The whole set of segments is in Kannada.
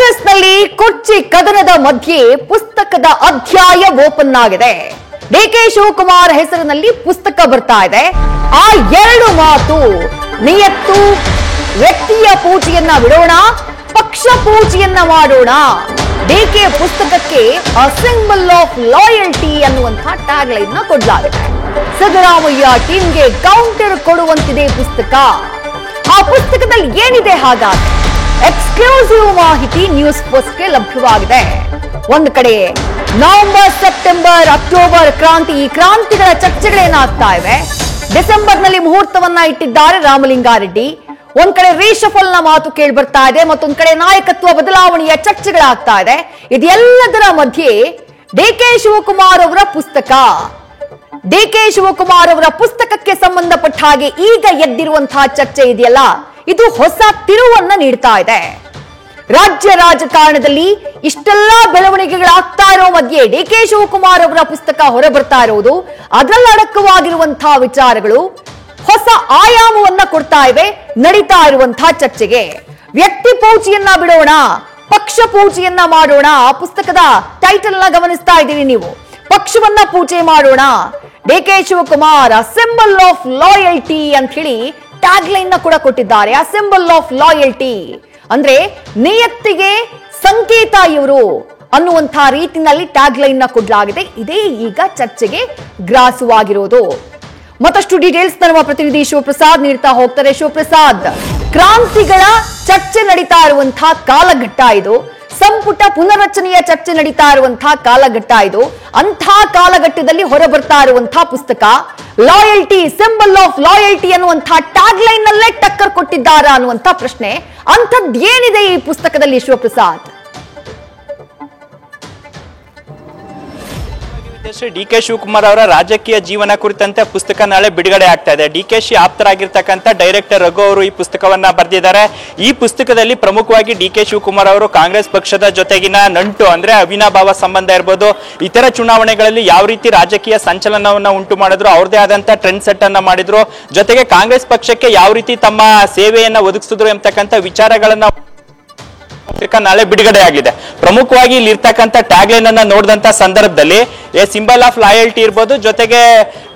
ಕಾಂಗ್ರೆಸ್ನಲ್ಲಿ ಕುರ್ಚಿ ಕದನದ ಮಧ್ಯೆ ಪುಸ್ತಕದ ಅಧ್ಯಾಯ ಓಪನ್ ಆಗಿದೆ. ಡಿಕೆ ಶಿವಕುಮಾರ್ ಹೆಸರಿನಲ್ಲಿ ಪುಸ್ತಕ ಬರ್ತಾ ಇದೆ. ಆ ಎರಡು ಮಾತು ನಿಯತ್ತು, ವ್ಯಕ್ತಿಯ ಪೂಜೆಯನ್ನ ಬಿಡೋಣ, ಪಕ್ಷ ಪೂಜೆಯನ್ನ ಮಾಡೋಣ. ಡಿಕೆ ಪುಸ್ತಕಕ್ಕೆ ಅ ಸಿಂಬಲ್ ಆಫ್ ಲಾಯಲ್ಟಿ ಅನ್ನುವಂಥ ಟ್ಯಾಗ್ ಲೈನ್ ಕೊಡಲಾಗಿದೆ. ಸಿದ್ದರಾಮಯ್ಯ ಟೀಮ್ಗೆ ಕೌಂಟರ್ ಕೊಡುವಂತಿದೆ ಪುಸ್ತಕ. ಆ ಪುಸ್ತಕದಲ್ಲಿ ಏನಿದೆ ಹಾಗಾದ್ರೆ? ಎಕ್ಸ್ಕ್ಲೂಸಿವ್ ಮಾಹಿತಿ ನ್ಯೂಸ್ ಪೋಸ್ಟ್ಗೆ ಲಭ್ಯವಾಗಿದೆ. ಒಂದು ಕಡೆ ನವೆಂಬರ್, ಸೆಪ್ಟೆಂಬರ್, ಅಕ್ಟೋಬರ್ ಕ್ರಾಂತಿ, ಈ ಕ್ರಾಂತಿಗಳ ಚರ್ಚೆಗಳೇನಾಗ್ತಾ ಇವೆ. ಡಿಸೆಂಬರ್ನಲ್ಲಿ ಮುಹೂರ್ತವನ್ನ ಇಟ್ಟಿದ್ದಾರೆ ರಾಮಲಿಂಗಾರೆಡ್ಡಿ. ಒಂದ್ ಕಡೆ ರೀಶಫಲ್ ನ ಮಾತು ಕೇಳಿ ಬರ್ತಾ ಇದೆ, ಮತ್ತೊಂದ್ ಕಡೆ ನಾಯಕತ್ವ ಬದಲಾವಣೆಯ ಚರ್ಚೆಗಳಾಗ್ತಾ ಇದೆ. ಇದೆಲ್ಲದರ ಮಧ್ಯೆ ಡಿಕೆ ಶಿವಕುಮಾರ್ ಅವರ ಪುಸ್ತಕ, ಡಿಕೆ ಶಿವಕುಮಾರ್ ಅವರ ಪುಸ್ತಕಕ್ಕೆ ಸಂಬಂಧಪಟ್ಟ ಹಾಗೆ ಈಗ ಎದ್ದಿರುವಂತಹ ಚರ್ಚೆ ಇದೆಯಲ್ಲ, ಇದು ಹೊಸ ತಿರುವನ್ನ ನೀಡ್ತಾ ಇದೆ. ರಾಜ್ಯ ರಾಜಕಾರಣದಲ್ಲಿ ಇಷ್ಟೆಲ್ಲ ಬೆಳವಣಿಗೆಗಳಾಗ್ತಾ ಇರೋ ಮಧ್ಯೆ ಡಿಕೆ ಶಿವಕುಮಾರ್ ಅವರ ಪುಸ್ತಕ ಹೊರಬರ್ತಾ ಇರುವುದು, ಅದರಲ್ಲಿ ಅಡಕವಾಗಿರುವಂತಹ ವಿಚಾರಗಳು ಹೊಸ ಆಯಾಮವನ್ನ ಕೊಡ್ತಾ ಇವೆ ನಡೀತಾ ಇರುವಂತಹ ಚರ್ಚೆಗೆ. ವ್ಯಕ್ತಿ ಪೂಜೆಯನ್ನ ಬಿಡೋಣ, ಪಕ್ಷ ಪೂಜೆಯನ್ನ ಮಾಡೋಣ. ಆ ಪುಸ್ತಕದ ಟೈಟಲ್ ನ ಗಮನಿಸ್ತಾ ಇದ್ದೀರಿ ನೀವು. ಪಕ್ಷವನ್ನ ಪೂಜೆ ಮಾಡೋಣ, DK Shivakumar a symbol of loyalty ಅಂತ ಹೇಳಿ ಟ್ಯಾಗ್ ಲೈನ್ ನ ಕೂಡ ಕೊಟ್ಟಿದ್ದಾರೆ. ಅ ಸಿಂಬಲ್ ಆಫ್ ಲಾಯಲ್ಟಿ ಅಂದ್ರೆ ನಿಯತ್ತಿಗೆ ಸಂಕೇತ ಇವರು ಅನ್ನುವಂತಹ ರೀತಿಯಲ್ಲಿ ಟ್ಯಾಗ್ ಲೈನ್ ನ ಕೊಡಲಾಗಿದೆ. ಇದೇ ಈಗ ಚರ್ಚೆಗೆ ಗ್ರಾಸವಾಗಿರೋದು. ಮತ್ತಷ್ಟು ಡೀಟೇಲ್ಸ್ ನಮ್ಮ ಪ್ರತಿನಿಧಿ ಶಿವಪ್ರಸಾದ್ ನೀಡ್ತಾ ಹೋಗ್ತಾರೆ. ಶಿವಪ್ರಸಾದ್, ಕ್ರಾಂತಿಗಳ ಚರ್ಚೆ ನಡೀತಾ ಇರುವಂತಹ ಕಾಲಘಟ್ಟ ಇದು. ಸಂಪುಟ ಪುನರ್ರಚನೆಯ ಚರ್ಚೆ ನಡೀತಾ ಇರುವಂತಹ ಕಾಲಘಟ್ಟ ಇದು. ಅಂಥ ಕಾಲಘಟ್ಟದಲ್ಲಿ ಹೊರಬರ್ತಾ ಇರುವಂತಹ ಪುಸ್ತಕ ಲಾಯಲ್ಟಿ, ಸಿಂಬಲ್ ಆಫ್ ಲಾಯಲ್ಟಿ ಅನ್ನುವಂತಹ ಟ್ಯಾಗ್ ಲೈನ್ ನಲ್ಲೇ ಟಕ್ಕರ್ ಕೊಟ್ಟಿದ್ದಾರಾ ಅನ್ನುವಂಥ ಪ್ರಶ್ನೆ. ಅಂಥದ್ದು ಏನಿದೆ ಈ ಪುಸ್ತಕದಲ್ಲಿ ಶಿವಪ್ರಸಾದ್? ಡಿಕೆ ಶಿವಕುಮಾರ್ ಅವರ ರಾಜಕೀಯ ಜೀವನ ಕುರಿತಂತೆ ಪುಸ್ತಕ ನಾಳೆ ಬಿಡುಗಡೆ ಆಗ್ತಾ ಇದೆ. ಡಿಕೆಶಿ ಆಪ್ತರಾಗಿರ್ತಕ್ಕಂಥ ಡೈರೆಕ್ಟರ್ ರಘು ಅವರು ಈ ಪುಸ್ತಕವನ್ನ ಬರೆದಿದ್ದಾರೆ. ಈ ಪುಸ್ತಕದಲ್ಲಿ ಪ್ರಮುಖವಾಗಿ ಡಿಕೆ ಶಿವಕುಮಾರ್ ಅವರು ಕಾಂಗ್ರೆಸ್ ಪಕ್ಷದ ಜೊತೆಗಿನ ನಂಟು, ಅಂದ್ರೆ ಅವಿನಾಭಾವ ಸಂಬಂಧ ಇರ್ಬೋದು, ಇತರ ಚುನಾವಣೆಗಳಲ್ಲಿ ಯಾವ ರೀತಿ ರಾಜಕೀಯ ಸಂಚಲನವನ್ನ ಉಂಟು ಮಾಡಿದ್ರು, ಅವ್ರದೇ ಆದಂತ ಟ್ರೆಂಡ್ ಸೆಟ್ ಅನ್ನ ಮಾಡಿದ್ರು, ಜೊತೆಗೆ ಕಾಂಗ್ರೆಸ್ ಪಕ್ಷಕ್ಕೆ ಯಾವ ರೀತಿ ತಮ್ಮ ಸೇವೆಯನ್ನ ಒದಗಿಸಿದ್ರು ಎಂಬತಕ್ಕಂಥ ವಿಚಾರಗಳನ್ನ ನಾಳೆ ಬಿಡುಗಡೆ ಆಗಿದೆ. ಪ್ರಮುಖವಾಗಿ ಇಲ್ಲಿ ಇರ್ತಕ್ಕಂಥ ಟ್ಯಾಗ್ ಲೈನ್ ಅನ್ನ ನೋಡಿದಂತ ಸಂದರ್ಭದಲ್ಲಿ ಎ ಸಿಂಬಲ್ ಆಫ್ ಲಾಯಲ್ಟಿ ಇರ್ಬೋದು, ಜೊತೆಗೆ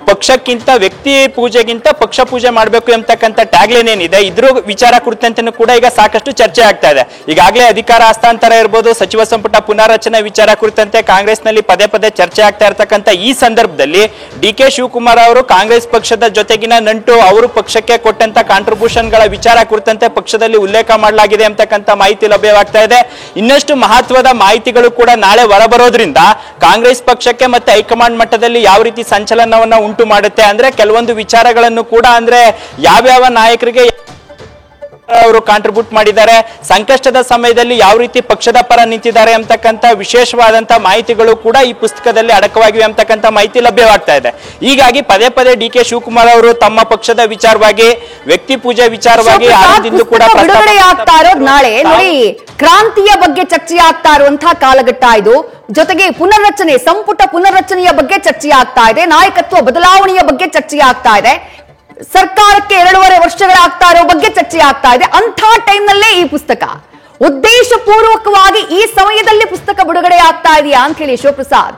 ಪಕ್ಷಕ್ಕಿಂತ ವ್ಯಕ್ತಿ ಪೂಜೆಗಿಂತ ಪಕ್ಷ ಪೂಜೆ ಮಾಡಬೇಕು ಎಂಬತಕ್ಕಂಥ ಟ್ಯಾಗ್ ಲೈನ್ ಏನಿದೆ, ಇದ್ರ ವಿಚಾರ ಕುರಿತಂತೆ ಕೂಡ ಈಗ ಸಾಕಷ್ಟು ಚರ್ಚೆ ಆಗ್ತಾ ಇದೆ. ಈಗಾಗಲೇ ಅಧಿಕಾರ ಹಸ್ತಾಂತರ ಇರ್ಬೋದು, ಸಚಿವ ಸಂಪುಟ ಪುನಾರಚನೆ ವಿಚಾರ ಕುರಿತಂತೆ ಕಾಂಗ್ರೆಸ್ನಲ್ಲಿ ಪದೇ ಪದೇ ಚರ್ಚೆ ಆಗ್ತಾ ಇರ್ತಕ್ಕಂಥ ಈ ಸಂದರ್ಭದಲ್ಲಿ ಡಿಕೆ ಶಿವಕುಮಾರ್ ಅವರು ಕಾಂಗ್ರೆಸ್ ಪಕ್ಷದ ಜೊತೆಗಿನ ನಂಟು, ಅವರು ಪಕ್ಷಕ್ಕೆ ಕೊಟ್ಟಂತ ಕಾಂಟ್ರಿಬ್ಯೂಷನ್ ಗಳ ವಿಚಾರ ಕುರಿತಂತೆ ಪಕ್ಷದಲ್ಲಿ ಉಲ್ಲೇಖ ಮಾಡಲಾಗಿದೆ ಎಂಬತಕ್ಕಂಥ ಮಾಹಿತಿ ಲಭ್ಯವಾಗ್ತಾ ಇದೆ. ಇನ್ನಷ್ಟು ಮಹತ್ವದ ಮಾಹಿತಿಗಳು ಕೂಡ ನಾಳೆ ಹೊರಬರೋದ್ರಿಂದ ಕಾಂಗ್ರೆಸ್ ಪಕ್ಷಕ್ಕೆ ಮತ್ತೆ ಹೈಕಮಾಂಡ್ ಮಟ್ಟದಲ್ಲಿ ಯಾವ ರೀತಿ ಸಂಚಲನವನ್ನ ಉಂಟು ಮಾಡುತ್ತೆ, ಅಂದ್ರೆ ಕೆಲವೊಂದು ವಿಚಾರಗಳನ್ನು ಕೂಡ, ಅಂದ್ರೆ ಯಾವ್ಯಾವ ನಾಯಕರಿಗೆ ಅವರು ಕಾಂಟ್ರಿಬ್ಯೂಟ್ ಮಾಡಿದ್ದಾರೆ, ಸಂಕಷ್ಟದ ಸಮಯದಲ್ಲಿ ಯಾವ ರೀತಿ ಪಕ್ಷದ ಪರ ನಿಂತಿದ್ದಾರೆ ಅಂತಕ್ಕಂಥ ವಿಶೇಷವಾದಂತಹ ಮಾಹಿತಿಗಳು ಕೂಡ ಈ ಪುಸ್ತಕದಲ್ಲಿ ಅಡಕವಾಗಿವೆ ಅಂತಕ್ಕಂಥ ಮಾಹಿತಿ ಲಭ್ಯವಾಗ್ತಾ ಇದೆ. ಹೀಗಾಗಿ ಪದೇ ಪದೇ ಡಿಕೆ ಶಿವಕುಮಾರ್ ಅವರು ತಮ್ಮ ಪಕ್ಷದ ವಿಚಾರವಾಗಿ, ವ್ಯಕ್ತಿ ಪೂಜೆ ವಿಚಾರವಾಗಿ ಕೂಡ ಬಿಡುಗಡೆ ಆಗ್ತಾ ಇರೋದು ನಾಳೆ. ನೋಡಿ, ಕ್ರಾಂತಿಯ ಬಗ್ಗೆ ಚರ್ಚೆ ಆಗ್ತಾ ಇರುವಂತಹ ಕಾಲಘಟ್ಟ ಇದು. ಜೊತೆಗೆ ಪುನರ್ರಚನೆ, ಸಂಪುಟ ಪುನರ್ರಚನೆಯ ಬಗ್ಗೆ ಚರ್ಚೆ ಆಗ್ತಾ ಇದೆ, ನಾಯಕತ್ವ ಬದಲಾವಣೆಯ ಬಗ್ಗೆ ಚರ್ಚೆ ಆಗ್ತಾ ಇದೆ, ಸರ್ಕಾರಕ್ಕೆ 2.5 ವರ್ಷಗಳಾಗ್ತಾ ಇರೋ ಬಗ್ಗೆ ಚರ್ಚೆ ಆಗ್ತಾ ಇದೆ. ಅಂಥ ಟೈಮ್ ನಲ್ಲೇ ಈ ಪುಸ್ತಕ ಉದ್ದೇಶ ಪೂರ್ವಕವಾಗಿ ಈ ಸಮಯದಲ್ಲಿ ಪುಸ್ತಕ ಬಿಡುಗಡೆ ಆಗ್ತಾ ಇದೆಯಾ ಅಂತ ಹೇಳಿ ಶಿವಪ್ರಸಾದ್?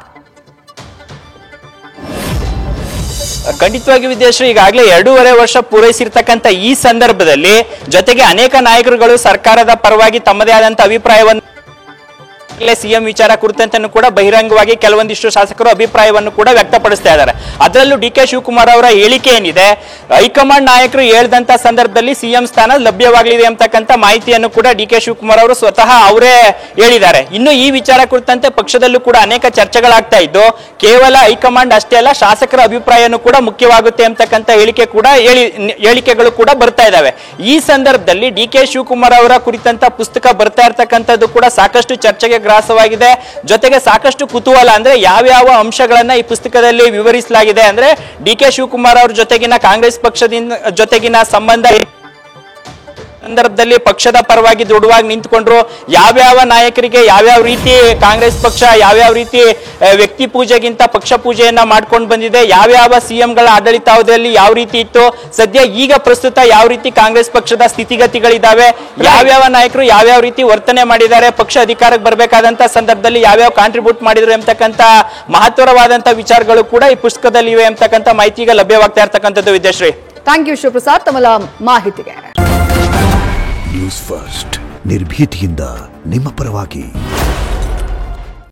ಖಂಡಿತವಾಗಿ ವಿದ್ಯಾಶ್ರೀ, ಈಗಾಗಲೇ 2.5 ವರ್ಷ ಪೂರೈಸಿರ್ತಕ್ಕಂಥ ಈ ಸಂದರ್ಭದಲ್ಲಿ ಜೊತೆಗೆ ಅನೇಕ ನಾಯಕರುಗಳು ಸರ್ಕಾರದ ಪರವಾಗಿ ತಮ್ಮದೇ ಆದಂತ ಅಭಿಪ್ರಾಯವನ್ನು, ಸಿಎಂ ವಿಚಾರ ಕುರಿತಂತೆ ಕೂಡ ಬಹಿರಂಗವಾಗಿ ಕೆಲವೊಂದಿಷ್ಟು ಶಾಸಕರು ಅಭಿಪ್ರಾಯವನ್ನು ಕೂಡ ವ್ಯಕ್ತಪಡಿಸ್ತಾ ಇದ್ದಾರೆ. ಅದರಲ್ಲೂ ಡಿಕೆ ಶಿವಕುಮಾರ್ ಅವರ ಹೇಳಿಕೆ ಏನಿದೆ, ಹೈಕಮಾಂಡ್ ನಾಯಕರು ಹೇಳಿದಂತ ಸಂದರ್ಭದಲ್ಲಿ ಸಿಎಂ ಸ್ಥಾನ ಲಭ್ಯವಾಗಲಿದೆ ಅಂತಕ್ಕಂಥ ಮಾಹಿತಿಯನ್ನು ಕೂಡ ಡಿಕೆ ಶಿವಕುಮಾರ್ ಅವರು ಸ್ವತಃ ಅವರೇ ಹೇಳಿದ್ದಾರೆ. ಇನ್ನು ಈ ವಿಚಾರ ಕುರಿತಂತೆ ಪಕ್ಷದಲ್ಲೂ ಕೂಡ ಅನೇಕ ಚರ್ಚೆಗಳಾಗ್ತಾ ಇದ್ದು, ಕೇವಲ ಹೈಕಮಾಂಡ್ ಅಷ್ಟೇ ಅಲ್ಲ, ಶಾಸಕರ ಅಭಿಪ್ರಾಯನೂ ಕೂಡ ಮುಖ್ಯವಾಗುತ್ತೆ ಅಂತಕ್ಕಂಥ ಹೇಳಿಕೆಗಳು ಕೂಡ ಬರ್ತಾ ಇದಾವೆ. ಈ ಸಂದರ್ಭದಲ್ಲಿ ಡಿಕೆ ಶಿವಕುಮಾರ್ ಅವರ ಕುರಿತಂತ ಪುಸ್ತಕ ಬರ್ತಾ ಇರ್ತಕ್ಕಂಥದ್ದು ಕೂಡ ಸಾಕಷ್ಟು ಚರ್ಚೆಗೆ ಗ್ರಾಸವಾಗಿದೆ. ಜೊತೆಗೆ ಸಾಕಷ್ಟು ಕುತೂಹಲ, ಅಂದ್ರೆ ಯಾವ್ಯಾವ ಅಂಶಗಳನ್ನ ಈ ಪುಸ್ತಕದಲ್ಲಿ ವಿವರಿಸಲಾಗಿದೆ, ಅಂದ್ರೆ ಡಿಕೆ ಶಿವಕುಮಾರ್ ಅವ್ರ ಜೊತೆಗಿನ ಕಾಂಗ್ರೆಸ್ ಪಕ್ಷದಿಂದ ಜೊತೆಗಿನ ಸಂಬಂಧ ಸಂದರ್ಭದಲ್ಲಿ ಪಕ್ಷದ ಪರವಾಗಿ ದೃಢವಾಗಿ ನಿಂತುಕೊಂಡ್ರು, ಯಾವ್ಯಾವ ನಾಯಕರಿಗೆ ಯಾವ್ಯಾವ ರೀತಿ ಕಾಂಗ್ರೆಸ್ ಪಕ್ಷ ಯಾವ್ಯಾವ ರೀತಿ ವ್ಯಕ್ತಿ ಪೂಜೆಗಿಂತ ಪಕ್ಷ ಪೂಜೆಯನ್ನ ಮಾಡ್ಕೊಂಡು ಬಂದಿದೆ. ಯಾವ್ಯಾವ ಸಿಎಂಗಳ ಆಡಳಿತಾವಧಿಯಲ್ಲಿ ಯಾವ ರೀತಿ ಇತ್ತು, ಸದ್ಯ ಈಗ ಪ್ರಸ್ತುತ ಯಾವ ರೀತಿ ಕಾಂಗ್ರೆಸ್ ಪಕ್ಷದ ಸ್ಥಿತಿಗತಿಗಳಿದ್ದಾವೆ, ಯಾವ್ಯಾವ ನಾಯಕರು ಯಾವ್ಯಾವ ರೀತಿ ವರ್ತನೆ ಮಾಡಿದ್ದಾರೆ, ಪಕ್ಷ ಅಧಿಕಾರಕ್ಕೆ ಬರಬೇಕಾದಂತ ಸಂದರ್ಭದಲ್ಲಿ ಯಾವ್ಯಾವ ಕಾಂಟ್ರಿಬ್ಯೂಟ್ ಮಾಡಿದ್ರು ಎಂಬತಕ್ಕಂತ ಮಹತ್ವರವಾದಂತ ವಿಚಾರಗಳು ಕೂಡ ಈ ಪುಸ್ತಕದಲ್ಲಿ ಇವೆ ಎಂಬತಕ್ಕಂತ ಮಾಹಿತಿ ಈಗ ಲಭ್ಯವಾಗ್ತಾ ಇರ್ತಕ್ಕಂಥದ್ದು. ವಿದ್ಯಾಶ್ರೀ, ಥ್ಯಾಂಕ್ ಯು ಶಿವಪ್ರಸಾದ್ ತಮ್ಮ ಮಾಹಿತಿಗೆ. ನ್ಯೂಸ್ ಫಸ್ಟ್ ನಿರ್ಭೀತಿಯಿಂದ ನಿಮ್ಮ ಪರವಾಗಿ.